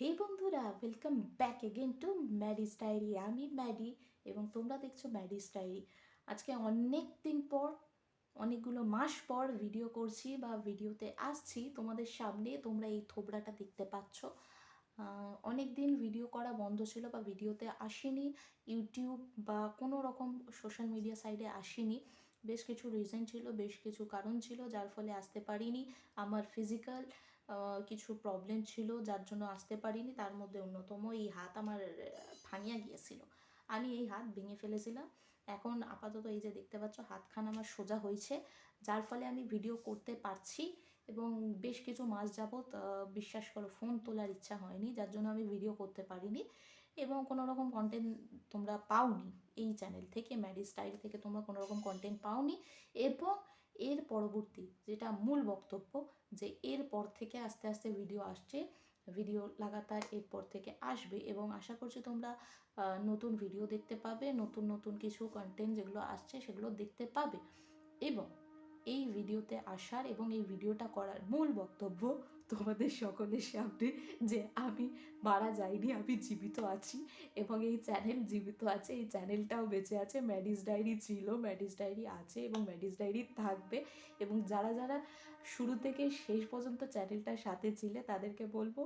হে বন্ধুরা, welcome back again to Maddy's diary. আমি Maddy এবং তোমরা দেখছো ম্যাডিস ডায়েরি। আজকে অনেক দিন পর, অনেকগুলো মাস পর ভিডিও করছি বা ভিডিওতে আসছি তোমাদের সামনে। তোমরা এই থোবড়াটা দেখতে পাচ্ছ। অনেক দিন ভিডিও করা বন্ধ ছিল বা ভিডিওতে আসিনি, ইউটিউব বা কোনো রকম সোশ্যাল মিডিয়া সাইডে আসিনি। বেশ কিছু রিজন ছিল, বেশ কিছু কারণ ছিল যার ফলে আসতে পারিনি। আমার ফিজিক্যাল কিছু প্রবলেম ছিল যার জন্য আসতে পারিনি। তার মধ্যে অন্যতম এই হাত আমার ভাঙিয়া গিয়েছিল। আমি এই হাত ভেঙে ফেলেছিলাম। এখন আপাতত এই যে দেখতে পাচ্ছ হাতখানা আমার সোজা হয়েছে, যার ফলে আমি ভিডিও করতে পারছি। এবং বেশ কিছু মাস যাবৎ বিশ্বাস করো ফোন তোলার ইচ্ছা হয়নি, যার জন্য আমি ভিডিও করতে পারিনি এবং কোনো রকম কন্টেন্ট তোমরা পাওনি এই চ্যানেল থেকে, ম্যাডিস ডায়েরি থেকে তোমরা কোনো রকম কন্টেন্ট পাওনি। এবং এর পরবর্তী যেটা মূল বক্তব্য, যে এরপর থেকে আস্তে আস্তে ভিডিও আসছে, ভিডিও লাগাতার এরপর থেকে আসবে এবং আশা করছি তোমরা নতুন ভিডিও দেখতে পাবে, নতুন নতুন কিছু কন্টেন্ট যেগুলো আসছে সেগুলো দেখতে পাবে। এবং এই ভিডিওতে আসার এবং এই ভিডিওটা করার মূল বক্তব্য তোমাদের সকলের সামনে, যে আমি মারা যাইনি, আমি জীবিত আছি এবং এই চ্যানেল জীবিত আছে, এই চ্যানেলটাও বেঁচে আছে। ম্যাডিস ডায়েরি ছিল, ম্যাডিস ডায়েরি আছে এবং ম্যাডিস ডায়েরি থাকবে। এবং যারা যারা শুরু থেকে শেষ পর্যন্ত চ্যানেলটার সাথে ছিলে তাদেরকে বলবো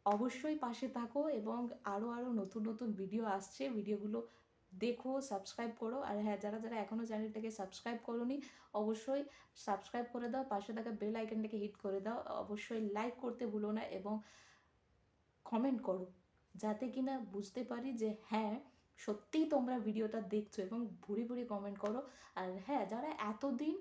অবশ্যই পাশে থাকো এবং আরও আরও নতুন নতুন ভিডিও আসছে, ভিডিওগুলো দেখো, সাবস্ক্রাইব করো। আর হ্যাঁ, যারা যারা এখনও চ্যানেলটাকে সাবস্ক্রাইব করোনি অবশ্যই সাবস্ক্রাইব করে দাও, পাশে থাকা বেল আইকনটাকে হিট করে দাও, অবশ্যই লাইক করতে ভুলো না এবং কমেন্ট করো, যাতে কিনা বুঝতে পারি যে হ্যাঁ সত্যিই তোমরা ভিডিওটা দেখছো, এবং ভুরি ভুরি কমেন্ট করো। আর হ্যাঁ, যারা এতদিন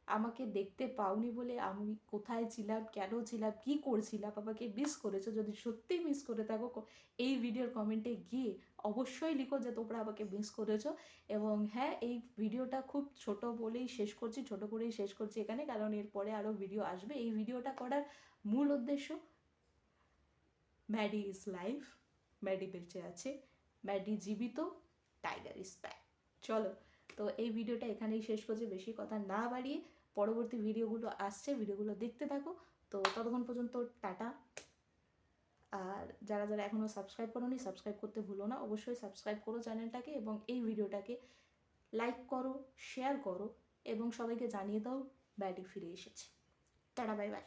আমাকে দেখতে পাওনি বলে আমি কোথায় ছিলাম, কেন ছিলাম, কি করছিলাম, আমাকে মিস করেছো, যদি সত্যিই মিস করে থাকো এই ভিডিওর কমেন্টে গিয়ে অবশ্যই লিখো যে তোমরা আমাকে মিস করেছো। এবং হ্যাঁ, এই ভিডিওটা খুব ছোট বলেই শেষ করছি, ছোট করেই শেষ করছি এখানে, কারণ এরপরে আরও ভিডিও আসবে। এই ভিডিওটা করার মূল উদ্দেশ্য, ম্যাডি ইজ লাইফ, ম্যাডি বেঁচে আছে, ম্যাডি জীবিত, টাইগার ইজ ব্যাক। চলো, তো এই ভিডিওটা এখানেই শেষ করছি, বেশি কথা না বাড়িয়ে। পরবর্তী ভিডিওগুলো আসছে, ভিডিওগুলো দেখতে থাকো। তো ততক্ষণ পর্যন্ত টাটা। আর যারা যারা এখনও সাবস্ক্রাইব করোনি সাবস্ক্রাইব করতে ভুলো না, অবশ্যই সাবস্ক্রাইব করো চ্যানেলটাকে এবং এই ভিডিওটাকে লাইক করো, শেয়ার করো এবং সবাইকে জানিয়ে দাও ম্যাডি ফিরে এসেছে। Tata, bye bye.